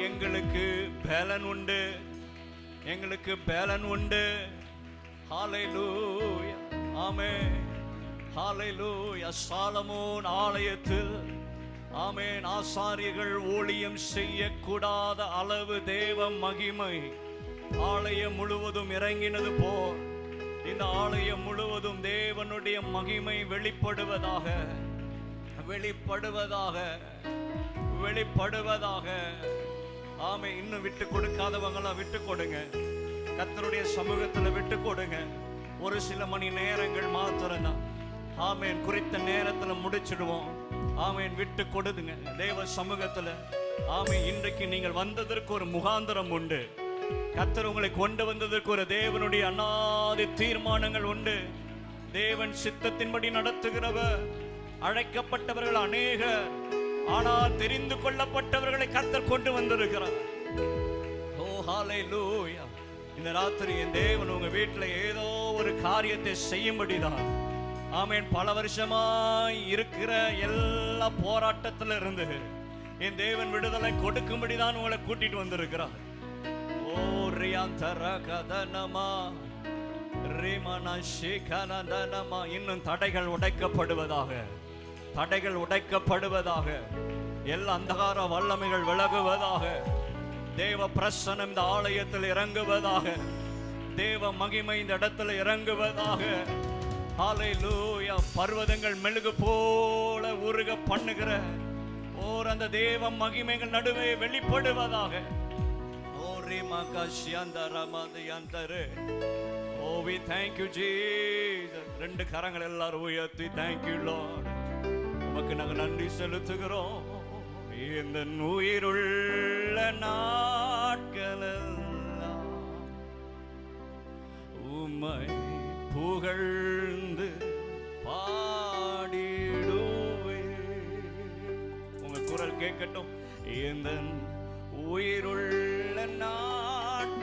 எங்களுக்கு பலன் உண்டு, எங்களுக்கு பலன் உண்டு. ஹல்லேலூயா, ஆமென், ஹல்லேலூயா. சாலமோன் ஆலயத்தில் ஆமென் ஆசாரியர்கள் ஊழியம் செய்யக்கூடாத அளவு தேவ மகிமை ஆலயம் முழுவதும் இறங்கினது போல் இந்த ஆலயம் முழுவதும் தேவனுடைய மகிமை வெளிப்படுவதாக, வெளிப்படுவதாக, வெளிப்படுவதாக. ஆமே, இன்னும் விட்டு கொடுக்காதவங்களாம் விட்டு கொடுங்க, கர்த்தருடைய சமூகத்தில் விட்டு கொடுங்க. ஒரு சில மணி நேரங்கள் மாத்திரம்தான். ஆமேன், குறித்த நேரத்தில் முடிச்சிடுவோம். ஆமேன், விட்டு கொடுதுங்க தேவ சமூகத்தில். ஆமேன், இன்றைக்கு நீங்கள் வந்ததற்கு ஒரு முகாந்திரம் உண்டு. கர்த்தர் உங்களை கொண்டு வந்ததற்கு ஒரு தேவனுடைய அநாதி தீர்மானங்கள் உண்டு. தேவன் சித்தத்தின்படி நடத்துகிறவர். அழைக்கப்பட்டவர்கள் அநேகர், ஆனால் தெரிந்து கொள்ளப்பட்டவர்களை கர்த்தர் கொண்டு வந்திருக்கிறார். ஓ ஹல்லேலூயா. இந்த ராத்திரி என் தேவன் உங்க வீட்டில் ஏதோ ஒரு காரியத்தை செய்யும்படிதான். ஆமேன், பல வருஷமாய் இருக்கிற எல்லா போராட்டத்தில் இருந்து என் தேவன் விடுதலை கொடுக்கும்படிதான் உங்களை கூட்டிட்டு வந்திருக்கிறார். ஓ ரியாந்தர கதனமா ரிமனா ஷேகனதனமா. இன்னும் தடைகள் உடைக்கப்படுவதாக, தடைகள் உடைக்கப்படுவதாக, எல்லா அந்தகார வல்லமைகள் விலகுவதாக, தேவ பிரசன்னம் இந்த ஆலயத்தில் இறங்குவதாக, தேவ மகிமை இந்த இடத்துல இறங்குவதாக. ஹல்லேலூயா. பர்வதங்கள் மெழுகு போல உருக பண்ணுகிற ஓர் அந்த தேவ மகிமைகள் நடுவே வெளிப்படுவதாக. ஓ ரிமகஷியந்தரமதியந்தரே. ஓ we thank you Jesus. ரெண்டு கரங்கள் எல்லாரும் உயர்த்தி thank you Lord. உமக்கு நாங்கள் நன்றி செலுத்துகிறோம். இந்த உயிருள்ள நாட்களெல்லாம் உம்மை புகழ்ந்து பாடிடுவே. உங்க குரல் கேட்கட்டும். இந்த உயிருள்ள நாட்களெல்லாம்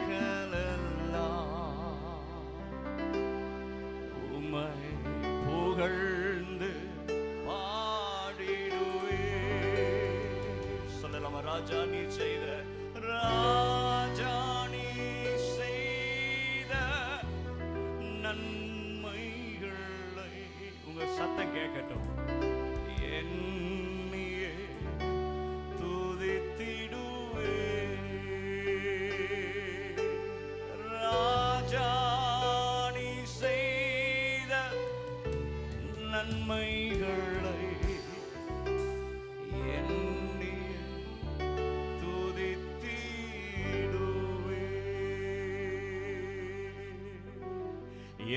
உம்மை புகழ்ந்து பாடிடுவே. சொல்லலாமா? ராஜா நீ செய்த, ராஜா நீ செய்த நன்மைகளை. உங்க சத்தம் கேட்கட்டும். என்னையே துதித்திடுவே. ராஜா நீ செய்த நன்மைகளை என்னையே துதித்திடுவே.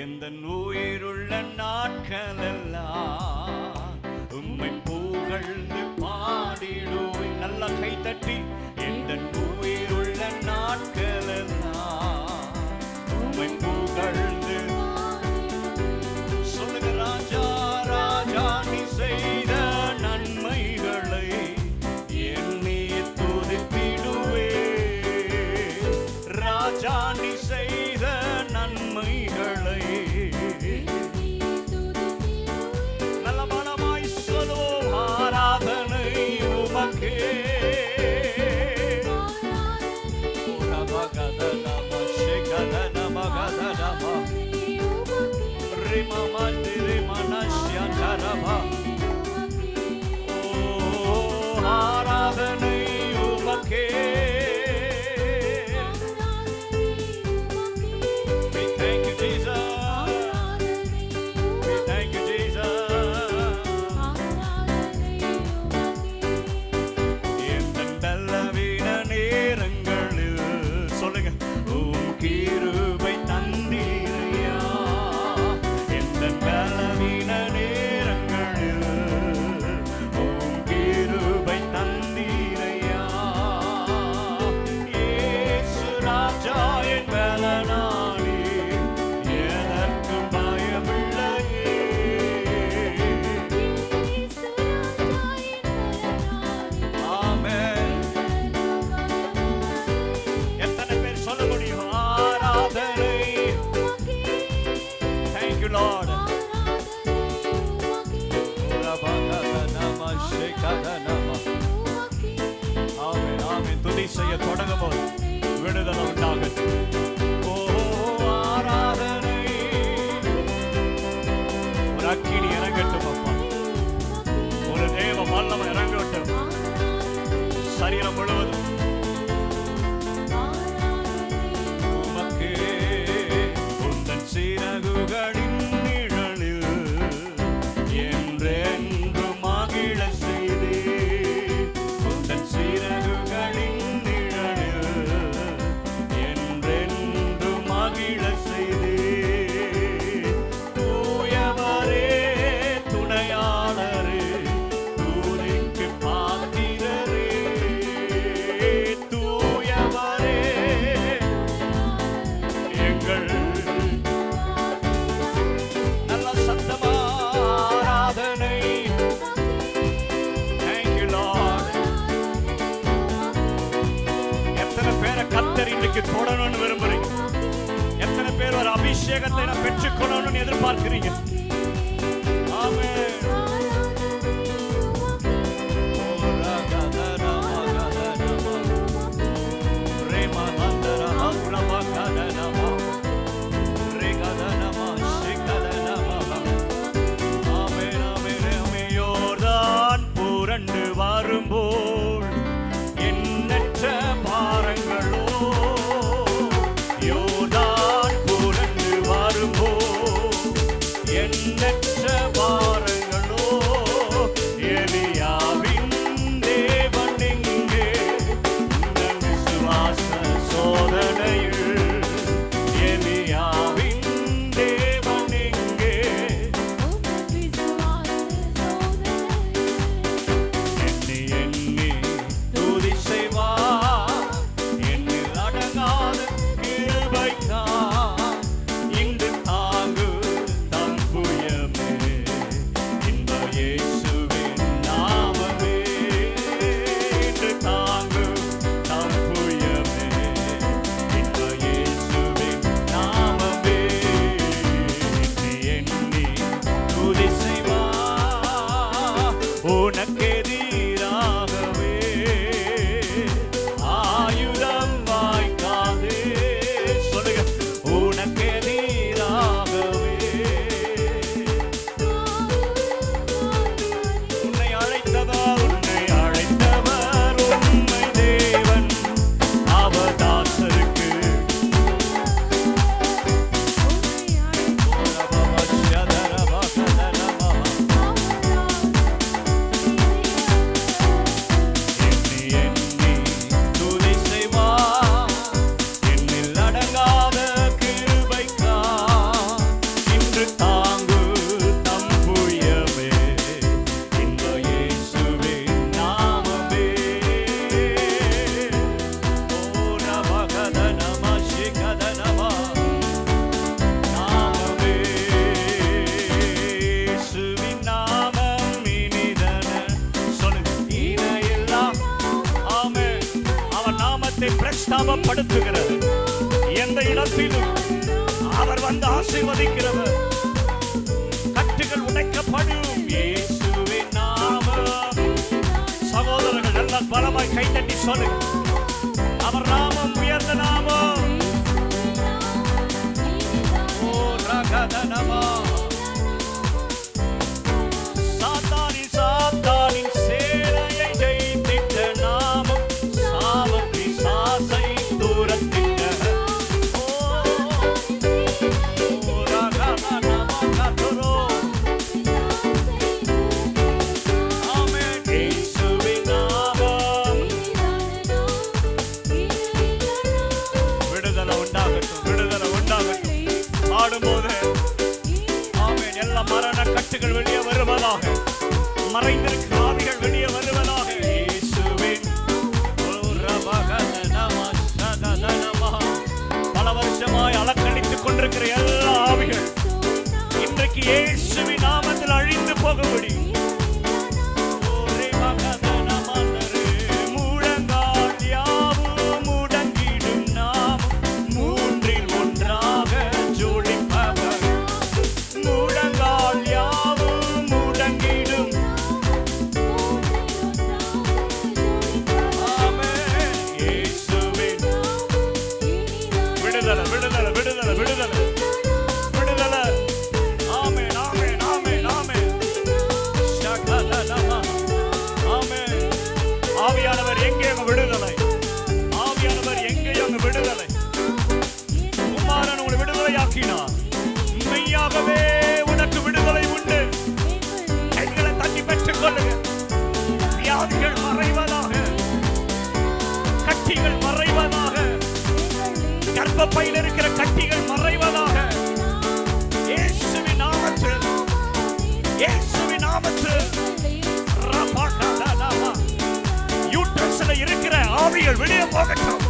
எந்த உயிருள்ள நாட்களெல்லாம் உம்மை புகழ்ந்து பாடிடுவே. நல்லா கை தட்டி. எந்த உயிருள்ள நாட்களெல்லாம் உம்மை புகழ்ந்து சொல்லுங்க. ராஜா ராஜா நீ செய்த நன்மைகளை எண்ணி துதித்திடுவே. ராஜா நீ செய்த நன்மைகளை நல்ல மனமாய் சொல்லுவோம். ஆராதனை உமக்கே, ஆமென். துதி செய்ய தொடங்கும் போது விடுதலை உண்டாகட்டும். ஓ ஆராதனை. ஒரு அக்கினி இறங்கட்டும் அப்பா. ஒரு தேவ வல்லமை இறங்கட்டும் சரீரம் முழுவதும். உமக்கு உந்தன் சிறகுகளின் நிழலில் என்றென்று மகிழ செய்தே. உந்தன் சிறகுகளின் நிழலில் என்றென்று மகிழ செய்தே. தூயவரே துணையாளரே தூதிக்கு பாத்திரரே. தூயவரே எங்கள் நல்ல சத்தமா ஆராதனை. Thank you Lord. எத்தனை பேரை கர்த்தர் இன்னைக்கு தொடணும்னு விரும்புறீங்க? எத்தனை பேர் ஒரு அபிஷேகத்தை நான் பெற்றுக்கொள்ளணும்னு எதிர்பார்க்கிறீங்க? ஆமென். ஓ ரகதரமா கதரமா ரேமா நந்தரமா உலமா கதரமா ரேகதரமா ஷேகதரமா. ஆமென் ஆமென் ஆமென். யோர்தான் புரண்டு வரும்போல் எண்ணற்ற பாரங்களோ. யோர்தான் புரண்டு வரும்போல் எண்ணற்ற பாரங்களோ. எலியாவின் தேவன் எங்கே? உந்தன் விசுவாச சோதனையில். எலியாவின் தேவன் எங்கே? எண்ணி எண்ணி துதி செய்வார். எண்ணில் அடங்காத கிருபைக்கார். இன்று தாங்கு தம் புயமே. இன்ப இயேசுவின் நாமமே. இன்று தாங்கு தம் புயமே. இன்ப இயேசுவின் நாமமே. எண்ணி எண்ணி துதி செய்வார். உனக்கெதிராகவே ஆயுதம் வாய்க்காதே. சொல்லுங்க. உனக்கெதிராகவே உன்னை அழைத்தவர் உண்மை தேவன். அவதாசருக்கு எண்ணி எண்ணி துதி செய்வார். எண்ணில் அடங்காத கிருபைக்கார். இன்று தாங்கு தம் புயமே. இன்ப இயேசுவின் நாமமே. ஓ ரபகதனமா ஷிகதனமா நாமமே. இயேசுவின் நாமம் இனிதன. சொல்லுங்க. இணையில்லா. ஆமென். அவர் நாமத்தை பிரஸ்தாபப்படுத்துகிறது. எந்த இடத்திலும் அவர் வந்து ஆசீர்வதிக்கிறவர். கட்டுகள் உடைக்கப்படும். இயேசுவின் நாமம். சகோதரர்கள் நல்ல பலமாய் கைத்தட்டி சொல்லுங்க. அவர் நாமம் உயர்ந்த நாமம். ஓ ரகதனமா. சாத்தானின் சேனையை ஜெயித்திட்ட நாமம். சாவ பிசாசை தூரத்திட்ட. ஓ ரகதனமா கதரோ. ஆமென். இயேசுவின் நாமம். விடுதலை உண்டாகட்டும். விடுதலை உண்டாகட்டும். பாடும்போது ஆமென். எல்லா மரண கட்டுகள் வெளியே வருவதாக. மறைந்திருக்கிற ஆவிகள் வெளியே வருவதாக. இயேசுவின் ஓ ரபகதனமா ஷததனமா. பல வருஷமாய் அலக்கழித்துக் கொண்டிருக்கிற எல்லா ஆவிகள் இன்றைக்கு இயேசுவின் நாமத்தில் அழிந்து போகும்படி. ஓ ரபகதனமா நரே. முழங்கால் யாவும் முடங்கிடும் நாமம். மூன்றில் ஒன்றாக ஜோடிப்பவர். முழங்கால் யாவும் முடங்கிடும். ஆமென். ஆவியானவர் எங்கே அங்க விடுதலை, ஆவியானவர் எங்கே அங்க விடுதலை. குமாரன் உங்களை விடுதலையாக்கினார், மெய்யாகவே உனக்கு விடுதலை உண்டு. கைகளை தட்டி பெற்றுக் கொள்ளுங்க. வியாதிகள் மறைவதாக, கட்டிகள் மறைவதாக, கர்ப்பப்பையில் இருக்கிற கட்டிகள் மறைவதாக, இயேசுவின் நாமத்தில், இயேசுவின் நாமத்தில். யூட்ரஸ்ல இருக்கிற ஆவிகள் வெளியே போகட்டும்,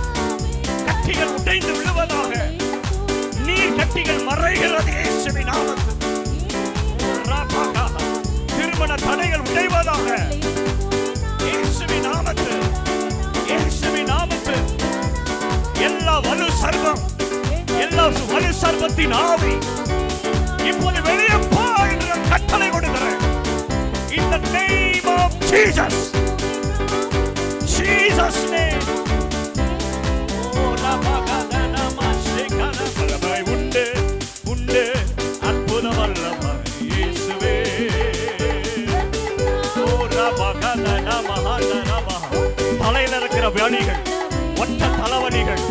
கட்டிகள் உடைந்து விழுவதாக, நீர் கட்டிகள் மறைகிறது இயேசுவின் நாமத்தில். திருமண தடைகள் உடைவதாக இயேசுவின் நாமத்தில், இயேசுவின் நாமத்தில். எல்லா வலு சர்வம், எல்லா வலு சர்வத்தின் ஆவி இப்போது வெளியே போ என்று கட்டளை கொடுக்கிறேன். In the name of Jesus, Jesus name. உண்டு உண்டு அற்புத வல்லமை இயேசுவே. தலையில் இருக்கிற வியாதிகள், ஒற்ற தலைவலிகள்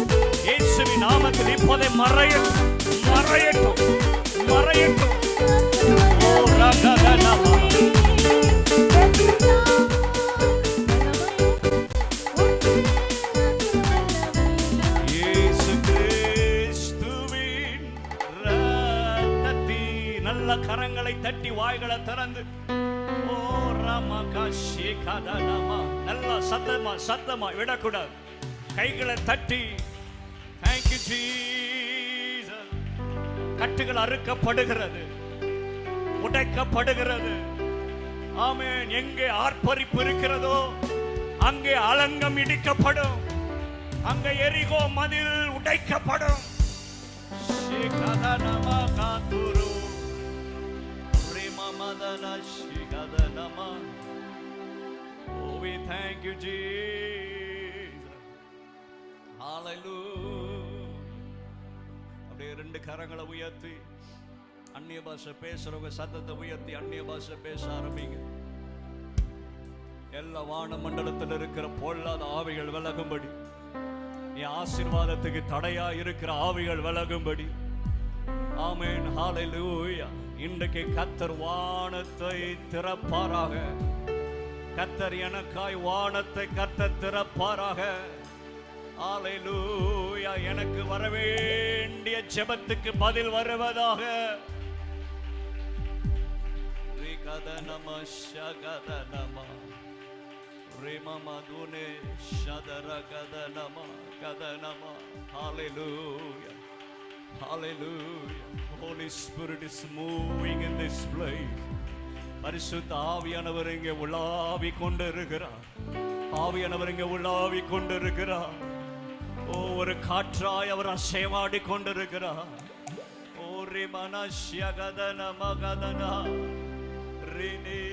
இயேசுவின் நாமத்தில் இப்போதே மறையட்டும், மறையட்டும், மறையட்டும். நல்ல கரங்களை தட்டி வாய்களை திறந்து நல்லா சத்தமா சத்தமா விடக்கூடாது. கைகளை தட்டி thank you Jesus. கட்டுகள் அறுக்கப்படுகிறது, உடைக்கப்படுகிறது. ஆமென். எங்கே ஆர்ப்பரிப்பு இருக்கிறதோ அங்கே அலங்கம் இடிக்கப்படும், அங்கே எரிகோ மதில் உடைக்கப்படும். Oh, we thank you Jesus. Hallelujah. அப்படியே ரெண்டு கரங்களை உயர்த்தி அந்நிய பாஷை பேசுறவங்க சத்தத்தை உயர்த்தி அந்நிய பாஷை பேச ஆரம்பிங்க. எல்லா வான மண்டலத்தில் இருக்கிற பொல்லாத ஆவிகள் விலகும்படி, என் ஆசீர்வாதத்துக்கு தடையா இருக்கிற ஆவிகள் விலகும்படி. ஆமென். ஹalleluya. இன்றைக்கு கர்த்தர் வானத்தை திறப்பாராக. கர்த்தர் எனக்காய் வானத்தை கர்த்தர் திறப்பாராக. ஹalleluya. எனக்கு வரவேண்டிய ஜெபத்துக்கு பதில் வருவதாக. ரிகதனம ஷகதனம ரிமமதுனே ஷதரகதனம கதனம. ஹalleluya. Hallelujah. Holy Spirit is moving in this place. பரிசுத்த ஆவியானவர் இங்கே உலாவி கொண்டிருக்கிறார். ஆவியானவர் இங்கே உலாவி கொண்டிருக்கிறார். ஒரு காற்றாய் அவர் அசைவாடி கொண்டிருக்கிறார். ஓரி மனஷ்யகதன மகதனா ரினி.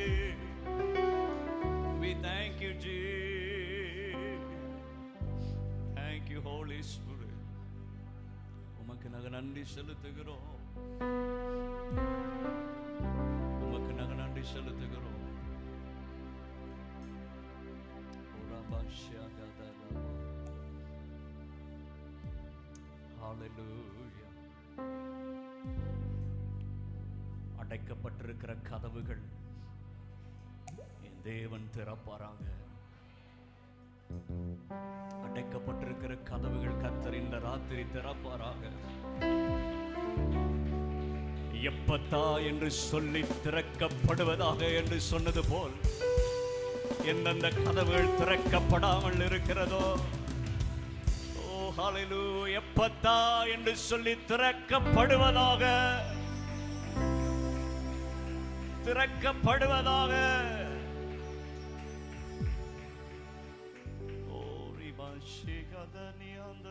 We thank you Jesus. Thank you Holy Spirit. உமக்கு நாங்கள் நன்றி செலுத்துகிறோம், உமக்கு நாங்கள் நன்றி செலுத்துகிறோம். ஹalleluya. அடைக்கப்பட்டிருக்கிற கதவுகள் என் தேவன் திறப்பாராங்க. அடைக்கப்பட்டிருக்கிற கதவுகள் கர்த்தர் இந்த ராத்திரி திறப்பாராக. எப்பத்தா என்று சொல்லி திறக்கப்படுவதாக என்று சொன்னது போல் எந்தெந்த கதவுகள் திறக்கப்படாமல் இருக்கிறதோ, ஓ ஹalleluya, எப்பத்தா என்று சொல்லி திறக்கப்படுவதாக, திறக்கப்படுவதாக. ஓ ரிபாஷிகதனி அந்த